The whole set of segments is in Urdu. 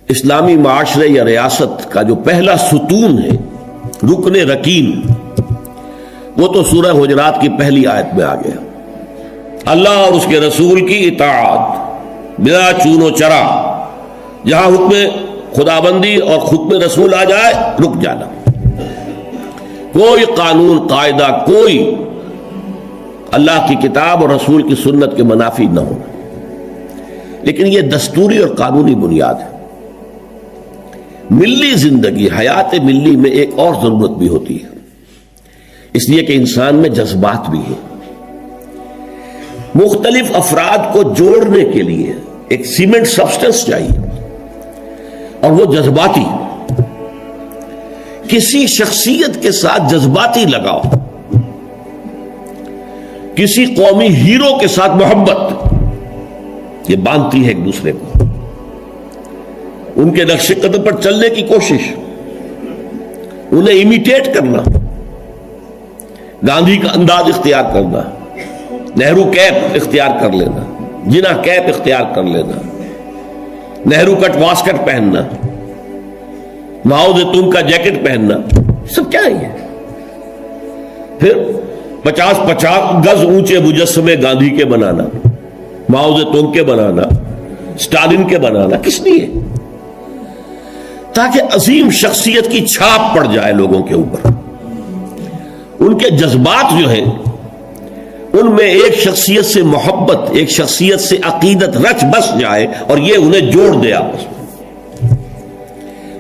اسلامی معاشرے یا ریاست کا جو پہلا ستون ہے، رکن رکین، وہ تو سورہ حجرات کی پہلی آیت میں آ گیا۔ اللہ اور اس کے رسول کی اطاعت بلا چون و چرا، جہاں حکم خدابندی اور حکم رسول آ جائے رک جانا، کوئی قانون قاعدہ، کوئی اللہ کی کتاب اور رسول کی سنت کے منافی نہ ہونا۔ لیکن یہ دستوری اور قانونی بنیاد ہے۔ ملی زندگی، حیات ملی میں ایک اور ضرورت بھی ہوتی ہے، اس لیے کہ انسان میں جذبات بھی ہیں۔ مختلف افراد کو جوڑنے کے لیے ایک سیمنٹ سبسٹنس چاہیے، اور وہ جذباتی، کسی شخصیت کے ساتھ جذباتی لگاؤ، کسی قومی ہیرو کے ساتھ محبت، یہ باندھتی ہے ایک دوسرے کو، ان کے نقش قدم پر چلنے کی کوشش، انہیں امیٹیٹ کرنا، گاندھی کا انداز اختیار کرنا، نہرو کیپ اختیار کر لینا، جناح کیپ اختیار کر لینا، نہرو کٹ واسکٹ پہننا، ماؤ زیتون کا جیکٹ پہننا، سب کیا ہے؟ پھر 50 گز اونچے مجسمے گاندھی کے بنانا، ماؤ زیتون کے بنانا، اسٹالن کے بنانا، کس لیے؟ تاکہ عظیم شخصیت کی چھاپ پڑ جائے لوگوں کے اوپر، ان کے جذبات جو ہیں ان میں ایک شخصیت سے محبت، ایک شخصیت سے عقیدت رچ بس جائے، اور یہ انہیں جوڑ دے آپس میں۔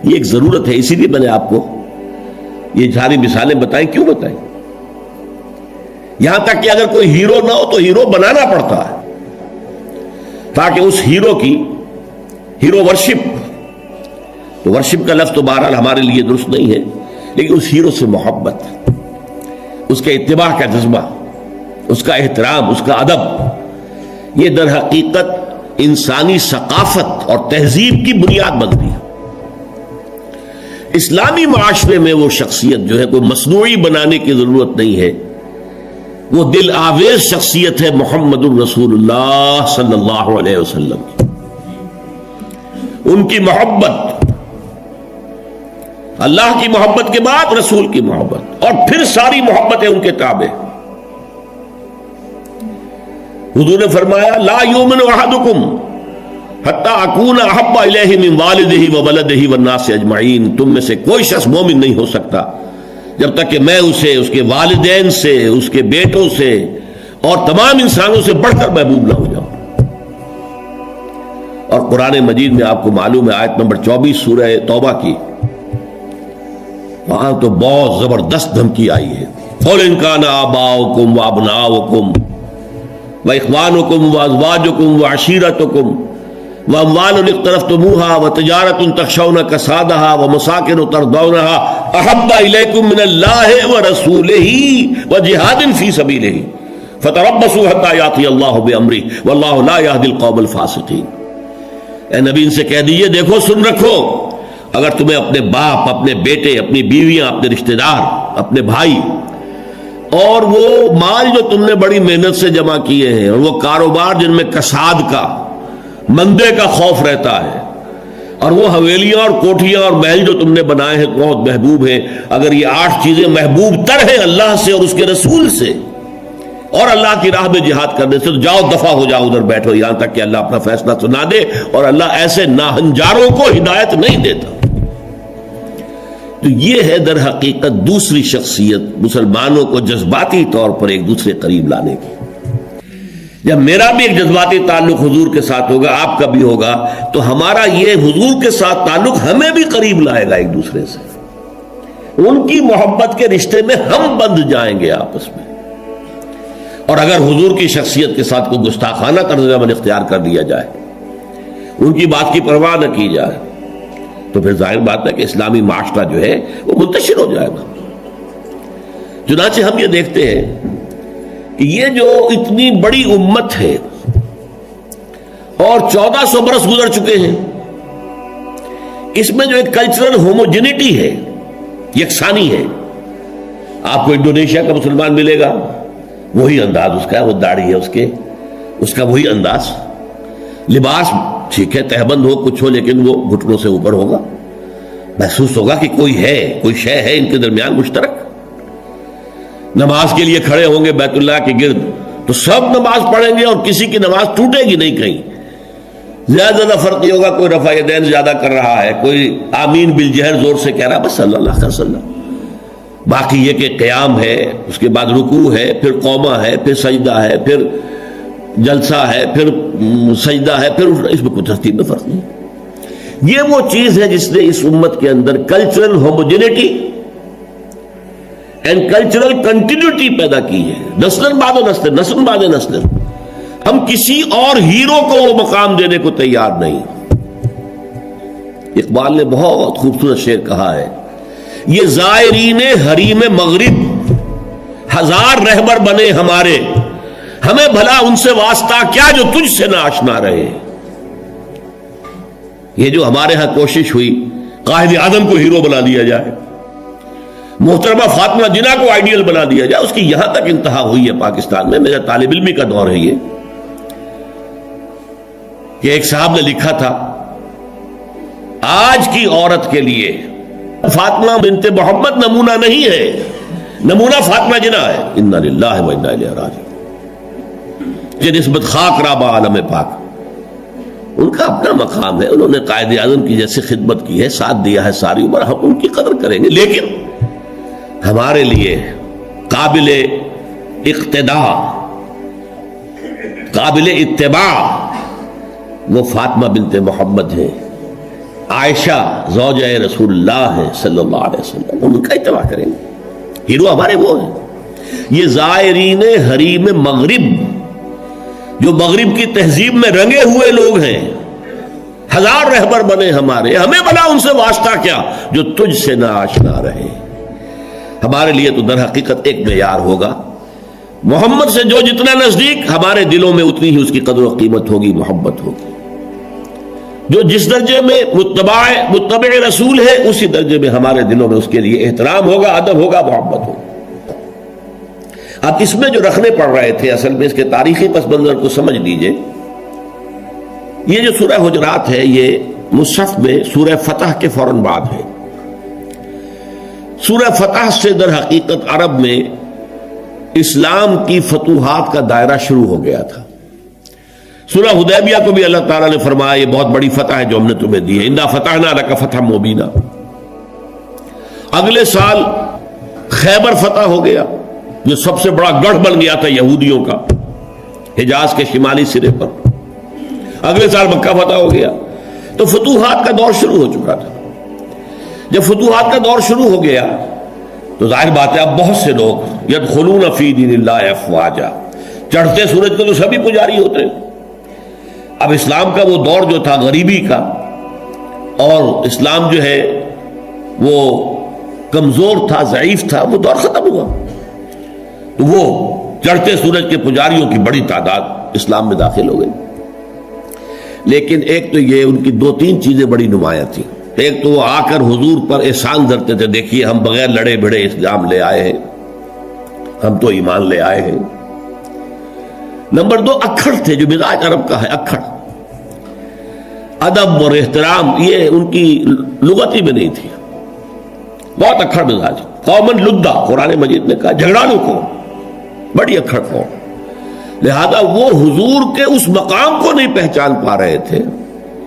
یہ ایک ضرورت ہے، اسی لیے میں نے آپ کو یہ ساری مثالیں بتائیں۔ کیوں بتائیں؟ یہاں تک کہ اگر کوئی ہیرو نہ ہو تو ہیرو بنانا پڑتا ہے، تاکہ اس ہیرو کی ہیرو ورشپ، تو ورشپ کا لفظ تو بہرحال ہمارے لیے درست نہیں ہے، لیکن اس ہیرو سے محبت، اس کے اتباع کا جذبہ، اس کا احترام، اس کا ادب، یہ در حقیقت انسانی ثقافت اور تہذیب کی بنیاد بنتی ہے۔ اسلامی معاشرے میں وہ شخصیت جو ہے کوئی مصنوعی بنانے کی ضرورت نہیں ہے، وہ دل آویز شخصیت ہے محمد الرسول اللہ صلی اللہ علیہ وسلم کی۔ ان کی محبت، اللہ کی محبت کے بعد رسول کی محبت، اور پھر ساری محبتیں ان کے تابع۔ حضور نے فرمایا لا یؤمن احدکم حتی اکون احب الیہ من والدہ وولدہ والناس اجمعین، تم میں سے کوئی شخص مومن نہیں ہو سکتا جب تک کہ میں اسے اس کے والدین سے، اس کے بیٹوں سے اور تمام انسانوں سے بڑھ کر محبوب نہ ہو جاؤں۔ اور قرآن مجید میں آپ کو معلوم ہے آیت نمبر 24 سورہ توبہ کی، وہاں تو بہت زبردست دھمکی آئی ہے۔ قُلْ إِنْ كَانَ آبَاؤُكُمْ وَأَبْنَاؤُكُمْ وَإِخْوَانُكُمْ وَأَزْوَاجُكُمْ وَعَشِيرَتُكُمْ وَأَمْوَالٌ اقْتَرَفْتُمُوهَا وَتِجَارَةٌ تَخْشَوْنَ كَسَادَهَا وَمَسَاكِنُ تَرْضَوْنَهَا أَحَبَّ إِلَيْكُم مِّنَ اللَّهِ وَرَسُولِهِ وَجِهَادٍ فِي سَبِيلِهِ فَتَرَبَّصُوا حَتَّى يَأْتِيَ اللَّهُ بِأَمْرِهِ وَاللَّهُ لَا يَهْدِي الْقَوْمَ الْفَاسِقِينَ۔ اے نبی ان سے کہہ دیجئے دیکھو، سن رکھو، اگر تمہیں اپنے باپ، اپنے بیٹے، اپنی بیویاں، اپنے رشتہ دار، اپنے بھائی، اور وہ مال جو تم نے بڑی محنت سے جمع کیے ہیں، اور وہ کاروبار جن میں کساد کا، مندے کا خوف رہتا ہے، اور وہ حویلیاں اور کوٹھیاں اور محل جو تم نے بنائے ہیں بہت محبوب ہیں، اگر یہ 8 چیزیں محبوب تر ہیں اللہ سے اور اس کے رسول سے اور اللہ کی راہ میں جہاد کرنے سے، تو جاؤ دفع ہو جاؤ، ادھر بیٹھو یہاں تک کہ اللہ اپنا فیصلہ سنا دے، اور اللہ ایسے ناہنجاروں کو ہدایت نہیں دیتا۔ تو یہ ہے در حقیقت دوسری شخصیت مسلمانوں کو جذباتی طور پر ایک دوسرے قریب لانے کی۔ جب میرا بھی ایک جذباتی تعلق حضور کے ساتھ ہوگا، آپ کا بھی ہوگا، تو ہمارا یہ حضور کے ساتھ تعلق ہمیں بھی قریب لائے گا ایک دوسرے سے، ان کی محبت کے رشتے میں ہم بندھ جائیں گے آپس میں۔ اور اگر حضور کی شخصیت کے ساتھ کوئی گستاخانہ طرز عمل اختیار کر لیا جائے، ان کی بات کی پرواہ نہ کی جائے، تو پھر ظاہر بات ہے کہ اسلامی معاشرہ جو ہے وہ منتشر ہو جائے گا۔ چنانچہ ہم یہ دیکھتے ہیں کہ یہ جو اتنی بڑی امت ہے اور 1400 برس گزر چکے ہیں، اس میں جو ایک کلچرل ہوموجینٹی ہے، یکسانی ہے۔ آپ کو انڈونیشیا کا مسلمان ملے گا، وہی انداز اس کا ہے، وہ داڑھی ہے اس کا وہی انداز، لباس ٹھیک ہے تہبند ہو کچھ ہو لیکن وہ گھٹنوں سے اوپر ہوگا، محسوس ہوگا کہ کوئی ہے، کوئی شے ہے ان کے درمیان مشترک۔ نماز کے لیے کھڑے ہوں گے بیت اللہ کے گرد تو سب نماز پڑھیں گے اور کسی کی نماز ٹوٹے گی نہیں، کہیں زیادہ فرق یہ ہوگا کوئی رفع یدین زیادہ کر رہا ہے، کوئی آمین بالجہر زور سے کہہ رہا ہے، بس صلی اللہ علیہ وسلم۔ باقی یہ کہ قیام ہے، اس کے بعد رکوع ہے، پھر قومہ ہے، پھر سجدہ ہے، پھر جلسہ ہے، پھر سجدہ ہے، پھر اس میں کوئی ترتیب میں فرق نہیں۔ یہ وہ چیز ہے جس نے اس امت کے اندر cultural homogeneity and cultural continuity پیدا کی ہے، نسل بعد نسل، نسل بعد نسل۔ ہم کسی اور ہیرو کو وہ مقام دینے کو تیار نہیں۔ اقبال نے بہت خوبصورت شعر کہا ہے، یہ زائرین حریم مغرب ہزار رہبر بنے ہمارے، ہمیں بھلا ان سے واسطہ کیا جو تجھ سے نہ آشنا رہے۔ یہ جو ہمارے ہاں کوشش ہوئی قائد اعظم کو ہیرو بنا دیا جائے، محترمہ فاطمہ جناح کو آئیڈیل بنا دیا جائے، اس کی یہاں تک انتہا ہوئی ہے پاکستان میں۔ میرا طالب علمی کا دور ہے یہ کہ ایک صاحب نے لکھا تھا، آج کی عورت کے لیے فاطمہ بنت محمد نمونہ نہیں ہے، نمونہ فاطمہ جناح ہے۔ انا للہ و انا الیہ راجعون۔ یہ نسبت خاک رابہ عالم پاک، ان کا اپنا مقام ہے، انہوں نے قائد اعظم کی جیسے خدمت کی ہے، ساتھ دیا ہے ساری عمر، ہم ان کی قدر کریں گے، لیکن ہمارے لیے قابل اقتداء، قابل اتباع وہ فاطمہ بنت محمد ہے، عائشہ زوجہ رسول اللہ ہے صلی اللہ علیہ وسلم، ان کا اتباع کریں گے۔ ہیرو ہمارے وہ ہیں۔ یہ زائرین حریم مغرب جو مغرب کی تہذیب میں رنگے ہوئے لوگ ہیں، ہزار رہبر بنے ہمارے، ہمیں بھلا ان سے واسطہ کیا جو تجھ سے نہ آشنا رہے۔ ہمارے لیے تو در حقیقت ایک معیار ہوگا، محمد سے جو جتنا نزدیک ہمارے دلوں میں اتنی ہی اس کی قدر و قیمت ہوگی، محبت ہوگی۔ جو جس درجے میں متبع رسول ہے اسی درجے میں ہمارے دلوں میں اس کے لیے احترام ہوگا، ادب ہوگا، محبت ہوگا۔ اب اس میں جو رکھنے پڑ رہے تھے اصل میں اس کے تاریخی پس منظر کو سمجھ لیجئے۔ یہ جو سورہ حجرات ہے یہ مصحف میں سورہ فتح کے فوراً بعد ہے۔ سورہ فتح سے در حقیقت عرب میں اسلام کی فتوحات کا دائرہ شروع ہو گیا تھا۔ سورہ حدیبیہ کو بھی اللہ تعالیٰ نے فرمایا یہ بہت بڑی فتح ہے جو ہم نے تمہیں دی ہے، انا فتحنا لک فتحا مبینا۔ اگلے سال خیبر فتح ہو گیا جو سب سے بڑا گڑھ بن گیا تھا یہودیوں کا حجاز کے شمالی سرے پر۔ اگلے سال مکہ فتح ہو گیا، تو فتوحات کا دور شروع ہو چکا تھا۔ جب فتوحات کا دور شروع ہو گیا تو ظاہر بات ہے اب بہت سے لوگ یدخلون فی دین اللہ افواجا، چڑھتے سورج کے تو سبھی پجاری ہوتے ہیں۔ اب اسلام کا وہ دور جو تھا غریبی کا، اور اسلام جو ہے وہ کمزور تھا، ضعیف تھا، وہ دور ختم ہوا، تو وہ چڑھتے سورج کے پجاریوں کی بڑی تعداد اسلام میں داخل ہو گئی۔ لیکن ایک تو یہ ان کی دو تین چیزیں بڑی نمایاں تھیں۔ ایک تو وہ آ کر حضور پر احسان دھرتے تھے، دیکھیے ہم بغیر لڑے بھڑے اسلام لے آئے ہیں، ہم تو ایمان لے آئے ہیں۔ نمبر دو اکھڑ تھے، جو مزاج عرب کا ہے، اکھڑ، ادب اور احترام یہ ان کی لغتی میں نہیں تھی، بہت اکھڑ مزاج، قومن لدہ قرآن مجید نے کہا، جھگڑالو قوم، بڑی اکھڑ قوم۔ لہذا وہ حضور کے اس مقام کو نہیں پہچان پا رہے تھے،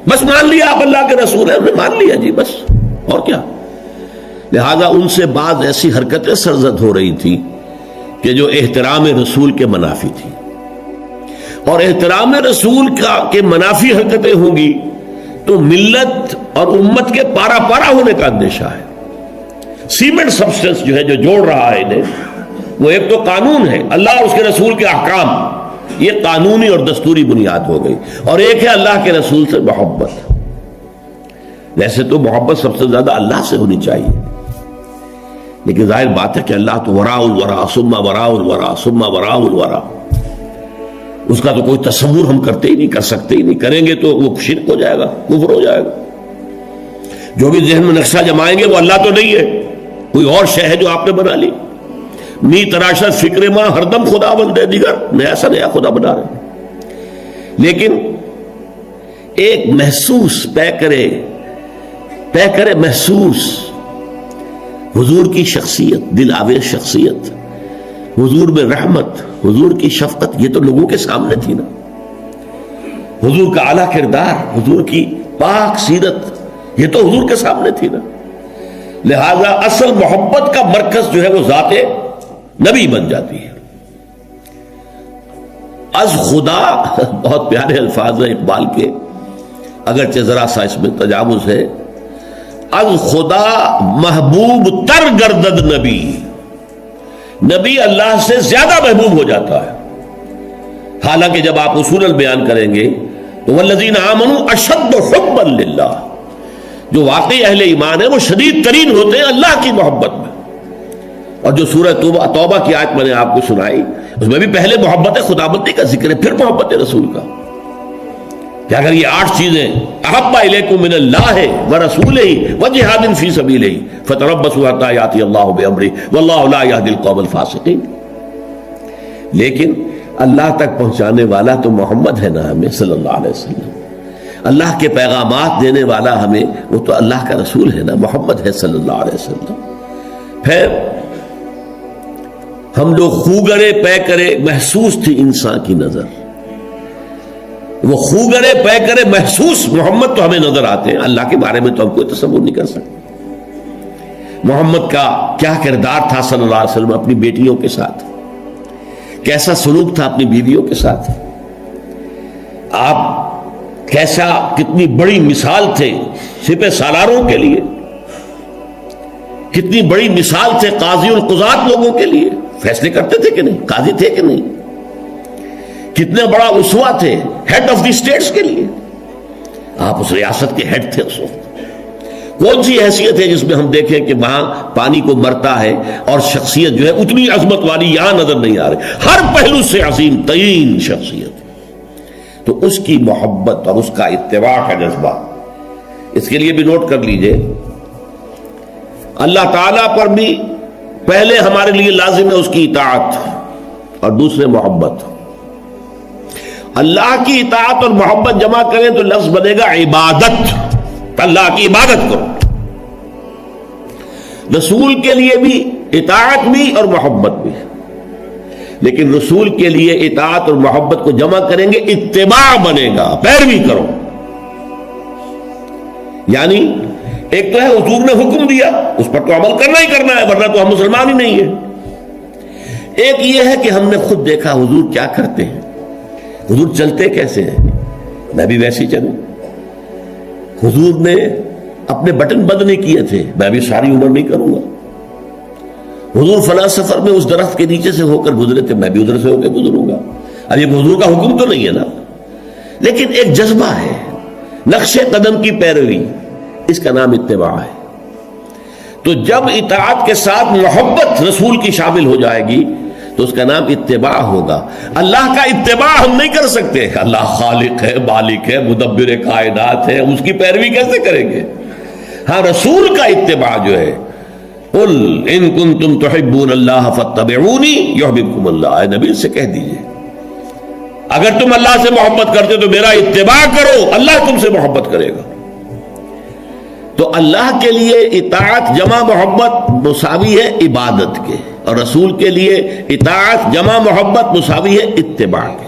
بس مان لیا آپ اللہ کے رسول ہیں، انہوں نے مان لیا جی بس، اور کیا۔ لہذا ان سے بعض ایسی حرکتیں سرزد ہو رہی تھی کہ جو احترام رسول کے منافی تھی، اور احترام رسول کے منافی حرکتیں ہوں گی تو ملت اور امت کے پارا پارا ہونے کا اندیشہ ہے۔ سیمنٹ سبسٹنس جو ہے جو جوڑ رہا ہے انہیں، وہ ایک تو قانون ہے، اللہ اور اس کے رسول کے احکام، یہ قانونی اور دستوری بنیاد ہو گئی، اور ایک ہے اللہ کے رسول سے محبت۔ ویسے تو محبت سب سے زیادہ اللہ سے ہونی چاہیے، لیکن ظاہر بات ہے کہ اللہ تو وراء الورا ثم وراء الورا ثم وراء الورا، اس کا تو کوئی تصور ہم کرتے ہی نہیں، کر سکتے ہی نہیں، کریں گے تو وہ شرک ہو جائے گا، کفر ہو جائے گا۔ جو بھی ذہن میں نقشہ جمائیں گے وہ اللہ تو نہیں ہے، کوئی اور شے ہے جو آپ نے بنا لی۔ می تراشت فکر ماں ہردم خدا بندے دیگر، نیا سا نیا خدا بنا رہے۔ لیکن ایک محسوس پے کرے محسوس حضور کی شخصیت، دل آویز شخصیت، حضور میں رحمت، حضور کی شفقت، یہ تو لوگوں کے سامنے تھی نا. حضور کا اعلیٰ کردار، حضور کی پاک سیرت، یہ تو حضور کے سامنے تھی نا. لہذا اصل محبت کا مرکز جو ہے وہ ذات نبی بن جاتی ہے. از خدا، بہت پیارے الفاظ ہیں اقبال کے، اگرچہ ذرا سا اس میں تجاوز ہے. از خدا محبوب تر گردد نبی، نبی اللہ سے زیادہ محبوب ہو جاتا ہے. حالانکہ جب آپ اصول بیان کریں گے تو والذین آمنوا اشد حبا للہ، جو واقعی اہل ایمان ہیں وہ شدید ترین ہوتے ہیں اللہ کی محبت میں. اور جو سورہ توبہ کی آیت میں نے آپ کو سنائی، اس میں بھی پہلے محبت خداوندی کا ذکر ہے، پھر محبت رسول کا. کہ اگر یہ 8 چیزیں احب الیکم من اللہ ورسولہ وجہاد فی سبیلہ فتربصوا حتی یاتی اللہ بامرہ واللہ لا یہدی القوم الفاسقین. لیکن اللہ تک پہنچانے والا تو محمد ہے نا ہمیں صلی اللہ علیہ وسلم. اللہ کے پیغامات دینے والا ہمیں وہ تو اللہ کا رسول ہے نا، محمد ہے صلی اللہ علیہ وسلم. پھر ہم لوگ خوگرے پے کرے محسوس تھی انسان کی نظر، وہ خوگرے پے کرے محسوس محمد تو ہمیں نظر آتے ہیں. اللہ کے بارے میں تو ہم کوئی تصور نہیں کر سکتے. محمد کا کیا کردار تھا صلی اللہ علیہ وسلم اپنی بیٹیوں کے ساتھ، کیسا سلوک تھا اپنی بیویوں کے ساتھ، آپ کیسا کتنی بڑی مثال تھے سپہ سالاروں کے لیے، کتنی بڑی مثال تھے قاضی القضات لوگوں کے لیے، فیصلے کرتے تھے کہ نہیں، قاضی تھے کہ نہیں، کتنا بڑا اسوہ تھے ہیڈ آف دی اسٹیٹس کے لیے. آپ اس ریاست کے ہیڈ تھے اس وقت. کون سی حیثیت ہے جس میں ہم دیکھیں کہ وہاں پانی کو مرتا ہے اور شخصیت جو ہے اتنی عظمت والی یہاں نظر نہیں آ رہی، ہر پہلو سے عظیم ترین شخصیت. تو اس کی محبت اور اس کا اتباع کا جذبہ، اس کے لیے بھی نوٹ کر لیجئے، اللہ تعالیٰ پر بھی پہلے ہمارے لیے لازم ہے اس کی اطاعت اور دوسرے محبت. اللہ کی اطاعت اور محبت جمع کریں تو لفظ بنے گا عبادت، اللہ کی عبادت کرو. رسول کے لیے بھی اطاعت بھی اور محبت بھی، لیکن رسول کے لیے اطاعت اور محبت کو جمع کریں گے اتباع بنے گا، پیروی کرو. یعنی ایک تو ہے حضور نے حکم دیا، اس پر تو عمل کرنا ہی کرنا ہے ورنہ تو ہم مسلمان ہی نہیں ہیں. ایک یہ ہے کہ ہم نے خود دیکھا حضور کیا کرتے ہیں، حضور چلتے کیسے ہیں، میں بھی ویسے ہی چلوں. حضور نے اپنے بٹن بند نہیں کیے تھے، میں بھی ساری عمر نہیں کروں گا. حضور فلاں سفر میں اس درخت کے نیچے سے ہو کر گزرے تھے، میں بھی ادھر سے ہو کے گزروں گا. اب یہ حضور کا حکم تو نہیں ہے نا، لیکن ایک جذبہ ہے، نقش قدم کی پیروی، اس کا نام اتباع ہے. تو جب اطاعت کے ساتھ محبت رسول کی شامل ہو جائے گی تو اس کا نام اتباع ہوگا. اللہ کا اتباع ہم نہیں کر سکتے، اللہ خالق ہے، مالک ہے، مدبر کائنات ہے، اس کی پیروی کیسے کریں گے؟ ہاں رسول کا اتباع جو ہے، قل ان کنتم تحبون اللہ فاتبعونی یحببکم اللہ، اے نبی سے کہہ دیجئے اگر تم اللہ سے محبت کرتے تو میرا اتباع کرو، اللہ تم سے محبت کرے گا. تو اللہ کے لیے اطاعت جمع محبت مساوی ہے عبادت کے، اور رسول کے لیے اطاعت جمع محبت مساوی ہے اتباع کے.